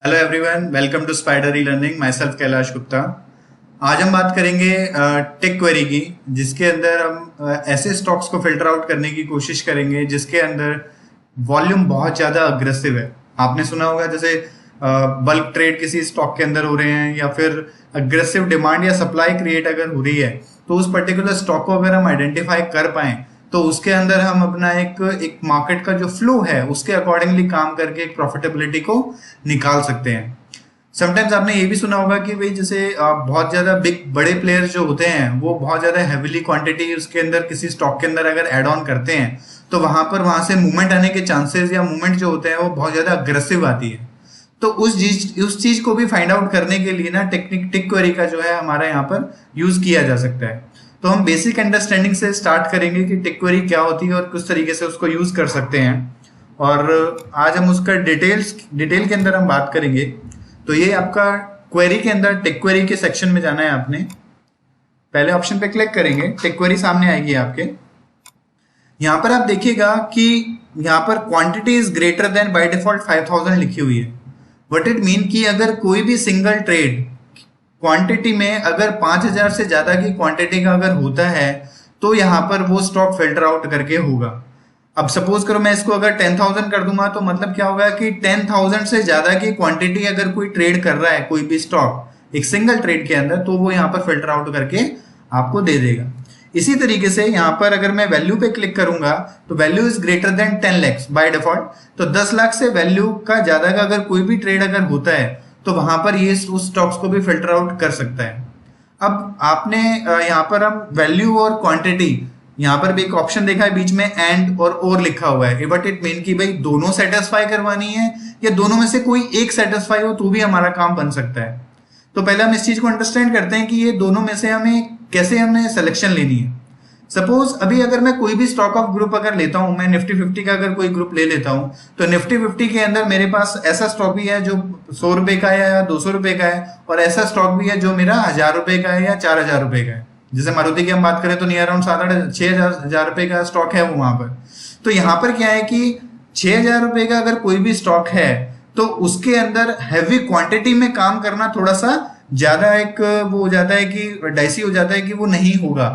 Hello everyone, welcome to spider e learning. Myself Kailash Gupta. आज हम बात करेंगे टिक क्वेरी की, जिसके अंदर हम ऐसे स्टॉक्स को फिल्टर आउट करने की कोशिश करेंगे जिसके अंदर वॉल्यूम बहुत ज़्यादा अग्रेसिव है। आपने सुना होगा जैसे बल्क ट्रेड किसी स्टॉक के अंदर हो रहे हैं या फिर अग्रेसिव डिमांड या सप्लाई क्रिएट अगर हो रही है, तो उस पर्टिकुलर स्टॉक को अगर हम आइडेंटिफाई कर पाएं तो उसके अंदर हम अपना एक मार्केट का जो फ्लो है उसके अकॉर्डिंगली काम करके एक प्रॉफिटेबिलिटी को निकाल सकते हैं। समटाइम्स आपने ये भी सुना होगा कि भाई जैसे बहुत ज्यादा बड़े प्लेयर्स जो होते हैं वो बहुत ज्यादा हैविली क्वांटिटी उसके अंदर किसी स्टॉक के अंदर अगर ऐड ऑन करते हैं तो वहां से मूवमेंट आने के चांसेस या मूवमेंट जो होते हैं वो बहुत ज्यादा अग्रेसिव आती है। तो उस चीज को भी फाइंड आउट करने के लिए ना टिक क्वेरी का जो है हमारा यहाँ पर यूज किया जा सकता है। तो हम बेसिक अंडरस्टैंडिंग से स्टार्ट करेंगे कि टिक क्वेरी क्या होती है और किस तरीके से उसको यूज कर सकते हैं, और आज हम उसका डिटेल के अंदर हम बात करेंगे। तो ये आपका क्वेरी के अंदर टिक क्वेरी के सेक्शन में जाना है। आपने पहले ऑप्शन पे क्लिक करेंगे, टिक क्वेरी सामने आएगी आपके। यहाँ पर आप देखिएगा कि यहाँ पर quantity is greater then by default 5000 लिखी हुई है। व्हाट इट मीन कि अगर कोई भी सिंगल ट्रेड क्वांटिटी में अगर 5000 से ज्यादा की क्वांटिटी का अगर होता है तो यहाँ पर वो स्टॉक फिल्टर आउट करके होगा। अब सपोज करो मैं इसको अगर 10,000 कर दूंगा तो मतलब क्या होगा कि 10,000 से ज्यादा की क्वांटिटी अगर कोई ट्रेड कर रहा है कोई भी स्टॉक एक सिंगल ट्रेड के अंदर, तो वो यहाँ पर फिल्टर आउट करके आपको दे देगा। इसी तरीके से यहाँ पर अगर मैं वैल्यू पे क्लिक करूंगा तो value is greater then 10 lakh by default. तो 10 लाख से वैल्यू का ज्यादा का अगर कोई भी ट्रेड अगर होता है तो वहां पर ये उस स्टॉक्स को भी फिल्टर आउट कर सकता है। अब आपने यहाँ पर हम वैल्यू और क्वांटिटी, यहाँ पर भी एक ऑप्शन देखा है बीच में एंड और लिखा हुआ है। बट इट मीन कि भाई दोनों सेटिस्फाई करवानी है या दोनों में से कोई एक सेटिस्फाई हो तो भी हमारा काम बन सकता है। तो पहले हम इस चीज को अंडरस्टैंड करते हैं कि ये दोनों में से हमें सिलेक्शन लेनी है। सपोज अभी अगर मैं कोई भी स्टॉक ऑफ ग्रुप अगर लेता हूं, मैं निफ्टी 50 का अगर कोई ग्रुप ले लेता हूं, तो निफ्टी 50 के अंदर मेरे पास ऐसा स्टॉक भी है जो 100 रुपए का है या 200 रुपए का है, और ऐसा स्टॉक भी है जो मेरा 1000 रुपए का है या 4000 रुपए का है। जैसे मारुति की हम बात करें तो नियर अराउंड 7-8-6 हजार रुपए का स्टॉक है वो वहां पर। तो यहाँ पर क्या है कि 6000 रुपए का अगर कोई भी स्टॉक है तो उसके अंदर हैवी क्वांटिटी में काम करना थोड़ा सा ज्यादा वो हो जाता है कि डाइसी हो जाता है कि वो नहीं होगा।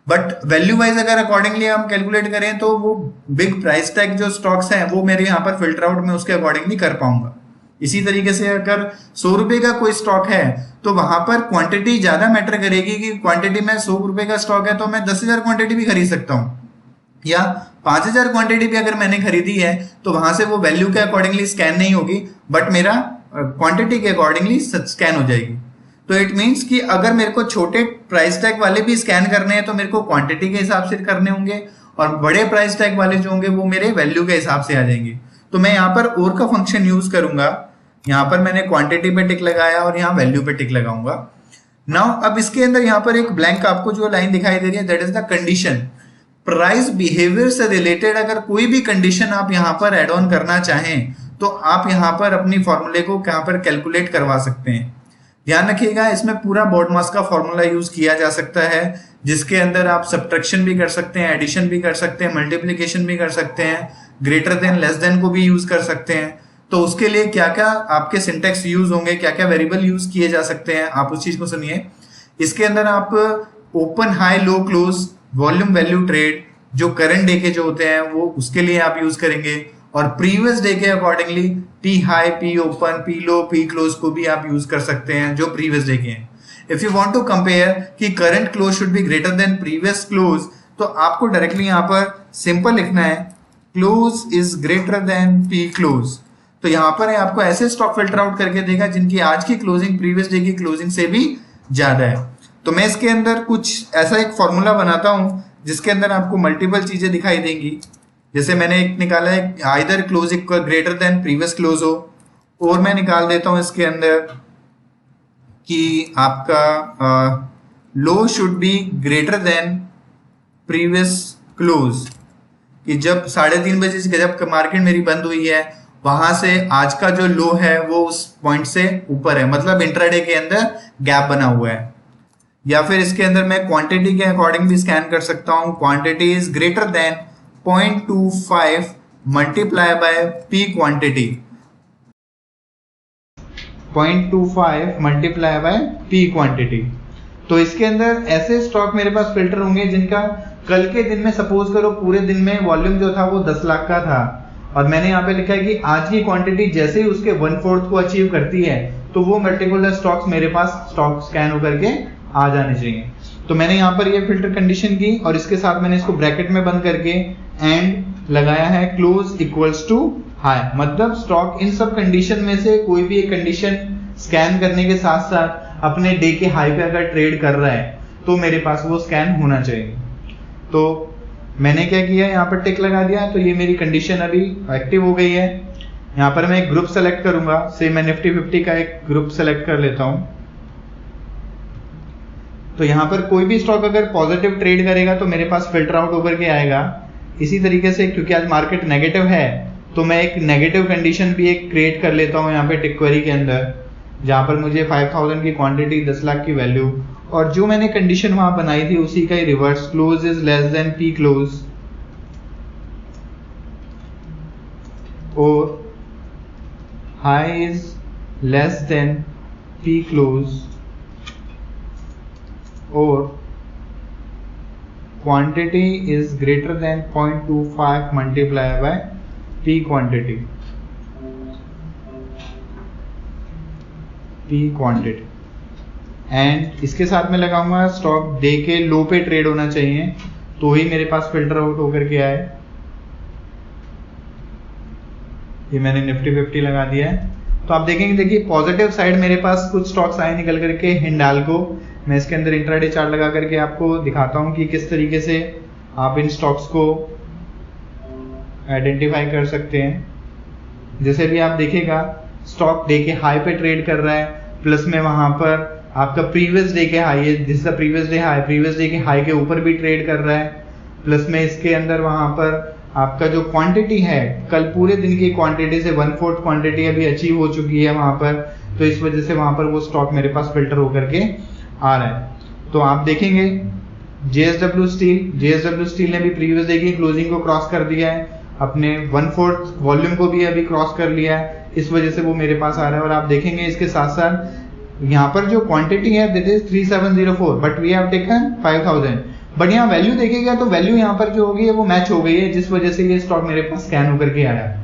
बट वैल्यू वाइज अगर अकॉर्डिंगली हम कैलकुलेट करें तो वो बिग प्राइस टैग जो स्टॉक्स हैं वो मेरे यहाँ पर फिल्टर आउट में उसके अकॉर्डिंगली कर पाऊंगा। इसी तरीके से अगर 100 रुपए का कोई स्टॉक है तो वहां पर क्वांटिटी ज्यादा मैटर करेगी कि क्वांटिटी में 100 रुपए का स्टॉक है तो मैं 10,000 क्वांटिटी भी खरीद सकता हूँ, या 5,000 क्वांटिटी भी अगर मैंने खरीदी है तो वहां से वो वैल्यू के अकॉर्डिंगली स्कैन नहीं होगी, बट मेरा क्वांटिटी के अकॉर्डिंगली स्कैन हो जाएगी। तो इट मीन्स कि अगर मेरे को छोटे प्राइस टैग वाले भी स्कैन करने हैं तो मेरे को क्वांटिटी के हिसाब से करने होंगे, और बड़े प्राइस टैग वाले जो होंगे वो मेरे वैल्यू के हिसाब से आ जाएंगे। तो मैं यहाँ पर और का फंक्शन यूज करूंगा। यहाँ पर मैंने क्वांटिटी पे टिक लगाया और यहाँ वैल्यू पे टिक लगाऊंगा। नाउ अब इसके अंदर यहाँ पर एक ब्लैंक आपको जो लाइन दिखाई दे रही है that is the condition. Price behaviour से रिलेटेड अगर कोई भी कंडीशन आप यहाँ पर एड ऑन करना चाहें तो आप यहाँ पर अपनी फॉर्मूले को यहाँ पर कैलकुलेट करवा सकते हैं। ध्यान रखिएगा इसमें पूरा BODMAS का फॉर्मूला यूज किया जा सकता है, जिसके अंदर आप सब्ट्रैक्शन भी कर सकते हैं, एडिशन भी कर सकते हैं, मल्टीप्लिकेशन भी कर सकते हैं, ग्रेटर देन लेस देन को भी यूज कर सकते हैं। तो उसके लिए क्या क्या आपके सिंटेक्स यूज होंगे, क्या क्या वेरिएबल यूज किए जा सकते हैं, आप उस चीज को सुनिए। इसके अंदर आप open high low close volume value trade जो करंट डे के जो होते हैं वो उसके लिए आप यूज करेंगे, और प्रीवियस डे के accordingly P high P open P low P close को भी आप यूज कर सकते हैं जो प्रीवियस डे के हैं। If you want to compare कि current close should be greater than previous close, तो आपको डायरेक्टली यहाँ पर सिंपल लिखना है close is greater than P close. तो यहाँ पर आपको ऐसे स्टॉक फिल्टर आउट करके देगा जिनकी आज की क्लोजिंग प्रीवियस डे की क्लोजिंग से भी ज्यादा है। तो मैं इसके अंदर कुछ ऐसा एक फॉर्मूला बनाता हूं जिसके अंदर आपको मल्टीपल चीजें दिखाई देंगी। जैसे मैंने एक निकाला है either close equal greater than previous close हो, और मैं निकाल देता हूं इसके अंदर कि आपका low should be greater than previous close, कि जब 3:30 बजे जब मार्केट मेरी बंद हुई है वहां से आज का जो लो है वो उस पॉइंट से ऊपर है, मतलब इंट्राडे के अंदर गैप बना हुआ है। या फिर इसके अंदर मैं क्वांटिटी के अकॉर्डिंग भी स्कैन कर सकता हूं, quantity is greater than 0.25 multiply by P quantity. 0.25 multiply by P quantity. तो इसके अंदर ऐसे स्टॉक मेरे पास फिल्टर होंगे जिनका कल के दिन में सपोज करो पूरे दिन में वॉल्यूम जो था वो 10 लाख का था, और मैंने यहाँ पे लिखा है कि आज की क्वांटिटी जैसे ही उसके 1/4 को अचीव करती है तो वो पर्टिकुलर स्टॉक्स मेरे पास स्टॉक स्कैन होकर के आ जाने चाहिए। तो मैंने यहाँ पर ये फिल्टर कंडीशन की और इसके साथ मैंने इसको ब्रैकेट में बंद करके एंड लगाया है क्लोज इक्वल्स टू हाई, मतलब स्टॉक इन सब कंडीशन में से कोई भी एक कंडीशन स्कैन करने के साथ साथ अपने डे के हाई पे अगर ट्रेड कर रहा है तो मेरे पास वो स्कैन होना चाहिए। तो मैंने क्या किया, यहाँ पर टिक लगा दिया, तो ये मेरी कंडीशन अभी एक्टिव हो गई है। यहाँ पर मैं एक ग्रुप सेलेक्ट करूंगा, से मैं निफ्टी 50 का एक ग्रुप सेलेक्ट कर लेता हूं। तो यहाँ पर कोई भी स्टॉक अगर पॉजिटिव ट्रेड करेगा तो मेरे पास फिल्टर आउट होकर के आएगा। इसी तरीके से क्योंकि आज मार्केट नेगेटिव है तो मैं एक नेगेटिव कंडीशन भी एक क्रिएट कर लेता हूँ यहाँ पे टिक क्वेरी के अंदर, जहां पर मुझे 5000 की क्वांटिटी 10 लाख की वैल्यू, और जो मैंने कंडीशन वहां बनाई थी उसी का ही reverse, close is less than P close और high is less than P close और quantity is greater than 0.25 multiply by P quantity, P quantity. And इसके साथ में लगाऊंगा स्टॉक डे के लो पे ट्रेड होना चाहिए तो ही मेरे पास फिल्टर आउट होकर के आए। ये मैंने निफ्टी 50 लगा दिया है। तो आप देखेंगे, देखिए पॉजिटिव साइड मेरे पास कुछ स्टॉक्स आए निकल करके। हिंडाल्को, मैं इसके अंदर इंट्राडे चार्ट लगा करके आपको दिखाता हूं कि किस तरीके से आप इन स्टॉक्स को आइडेंटिफाई कर सकते हैं। जैसे भी आप देखिएगा स्टॉक डे के हाई पे ट्रेड कर रहा है, प्लस में वहां पर आपका प्रीवियस डे के हाई है, this the previous day high, previous day के हाई के ऊपर भी ट्रेड कर रहा है, प्लस में इसके अंदर वहां पर आपका जो क्वांटिटी है कल पूरे दिन की क्वांटिटी से 1/4 क्वांटिटी अभी अचीव हो चुकी है वहां पर, तो इस वजह से वहां पर वो स्टॉक मेरे पास फिल्टर होकर के आ रहा है। तो आप देखेंगे JSW स्टील ने भी प्रीवियस डे की क्लोजिंग को क्रॉस कर दिया है, अपने 1/4 वॉल्यूम को भी अभी क्रॉस कर लिया है, इस वजह से वो मेरे पास आ रहा है। और आप देखेंगे इसके साथ साथ यहाँ पर जो क्वांटिटी है that is 3704 but we have taken 5000, but यहाँ वैल्यू देखिएगा तो वैल्यू यहाँ पर जो होगी है वो मैच हो गई है, जिस वजह से ये स्टॉक मेरे पास स्कैन होकर के आया है।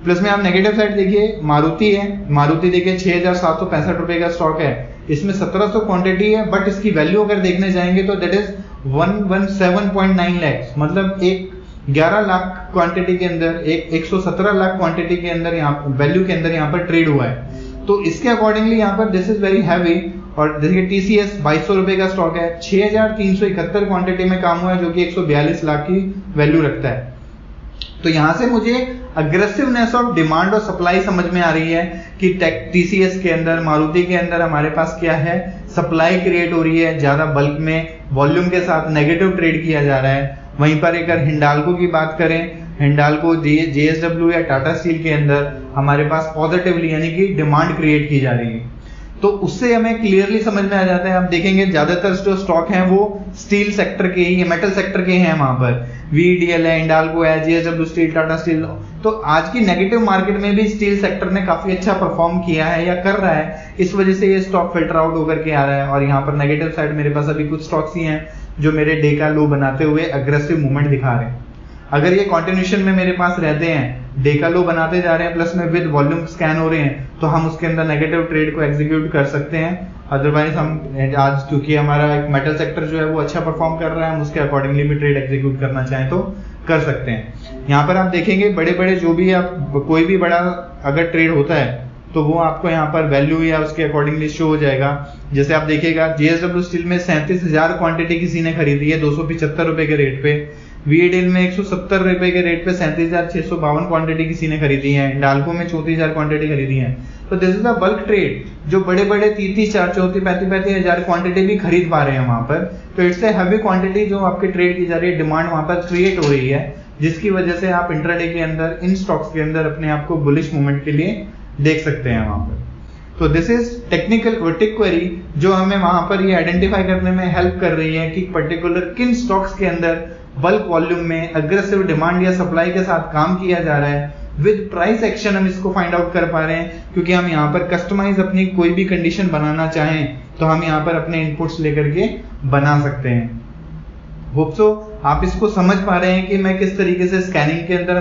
प्लस में आप नेगेटिव साइड देखिए, मारुति है, मारुति देखिए 6765 रुपए का स्टॉक है, इसमें 1700 क्वांटिटी है, बट इसकी वैल्यू अगर देखने जाएंगे तो दैट इज 117.9 लाख, मतलब एक 11 लाख क्वांटिटी के अंदर, एक 117 लाख क्वांटिटी के अंदर यहाँ वैल्यू के अंदर यहाँ पर ट्रेड हुआ है। तो इसके अकॉर्डिंगली यहाँ पर दिस इज वेरी हैवी। और देखिए TCS 2200 रुपए का स्टॉक है, 6371 क्वांटिटी में काम हुआ है, जो कि 142 लाख की वैल्यू रखता है। तो यहां से मुझे अग्रेसिवनेस ऑफ डिमांड और सप्लाई समझ में आ रही है कि TCS के अंदर, मारुति के अंदर हमारे पास क्या है, सप्लाई क्रिएट हो रही है, ज्यादा बल्क में वॉल्यूम के साथ नेगेटिव ट्रेड किया जा रहा है। वहीं पर अगर हिंडाल्को की बात करें, हिंडाल्को JSW या टाटा स्टील के अंदर हमारे पास पॉजिटिवली यानी कि डिमांड क्रिएट की जा रही है, तो उससे हमें क्लियरली समझ में आ जाता है। आप देखेंगे ज्यादातर जो स्टॉक हैं वो स्टील सेक्टर के ही, मेटल सेक्टर के हैं, वहां पर VDL है, हिंडाल्को है, JSW स्टील, टाटा स्टील। तो आज की नेगेटिव मार्केट में भी स्टील सेक्टर ने काफी अच्छा परफॉर्म किया है या कर रहा है, इस वजह से ये स्टॉक फिल्टर आउट होकर के आ रहा है। और यहाँ पर नेगेटिव साइड मेरे पास अभी कुछ स्टॉक्स ही हैं जो मेरे डे का लो बनाते हुए अग्रेसिव मूवमेंट दिखा रहे हैं। अगर ये कंटिन्यूएशन में मेरे पास रहते हैं, डे का लो बनाते जा रहे हैं, प्लस में विद वॉल्यूम स्कैन हो रहे हैं, तो हम उसके अंदर नेगेटिव ट्रेड को एग्जीक्यूट कर सकते हैं। अदरवाइज हम आज क्योंकि हमारा एक मेटल सेक्टर जो है वो अच्छा परफॉर्म कर रहा है, हम उसके अकॉर्डिंगली भी ट्रेड एग्जीक्यूट करना चाहें तो कर सकते हैं। यहाँ पर आप देखेंगे बड़े बड़े जो भी आप कोई भी बड़ा अगर ट्रेड होता है तो वो आपको यहाँ पर वैल्यू या उसके अकॉर्डिंगली शो हो जाएगा। जैसे आप देखिएगा JSW स्टील में 37,000 क्वांटिटी किसी ने खरीदी है 275 रुपए के रेट पे, VDL में 170 रुपए के रेट पे 37,652 क्वांटिटी किसी ने खरीदी है, हिंडाल्को में 34,000 क्वांटिटी खरीदी है। तो this is the bulk trade, जो बड़े बड़े 30, 40, 35 हजार क्वांटिटी भी खरीद पा रहे हैं वहां पर। तो इट्स ए हैवी क्वांटिटी जो आपकी ट्रेड की जा रही है, डिमांड वहां पर क्रिएट हो रही है, जिसकी वजह से आप इंट्राडे के अंदर इन स्टॉक्स के अंदर अपने आप को बुलिश मूवमेंट के लिए देख सकते हैं वहां पर। तो this is technical tick query जो हमें वहां पर ये आइडेंटिफाई करने में हेल्प कर रही है कि पर्टिकुलर किन स्टॉक्स के अंदर बल्क वॉल्यूम में अग्रेसिव डिमांड या सप्लाई के साथ काम किया जा रहा है, विद प्राइस एक्शन हम इसको फाइंड आउट कर पा रहे हैं, क्योंकि हम यहाँ पर कस्टमाइज अपनी कोई भी कंडीशन बनाना चाहें तो हम यहाँ पर अपने इनपुट्स लेकर के बना सकते हैं। होप सो आप इसको समझ पा रहे हैं कि मैं किस तरीके से स्कैनिंग के अंदर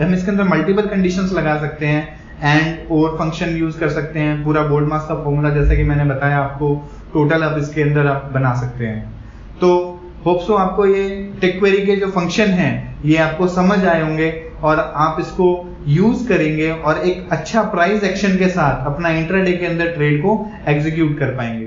हम इसके अंदर मल्टीपल कंडीशंस लगा सकते हैं, एंड और फंक्शन यूज कर सकते हैं, पूरा बोल्ड मास का फॉर्मूला जैसे कि मैंने बताया आपको टोटल अब इसके अंदर आप बना सकते हैं। तो होप सो आपको ये टिक क्वेरी के जो फंक्शन हैं ये आपको समझ आए होंगे और आप इसको यूज करेंगे और एक अच्छा प्राइस एक्शन के साथ अपना इंट्राडे के अंदर ट्रेड को एग्जीक्यूट कर पाएंगे।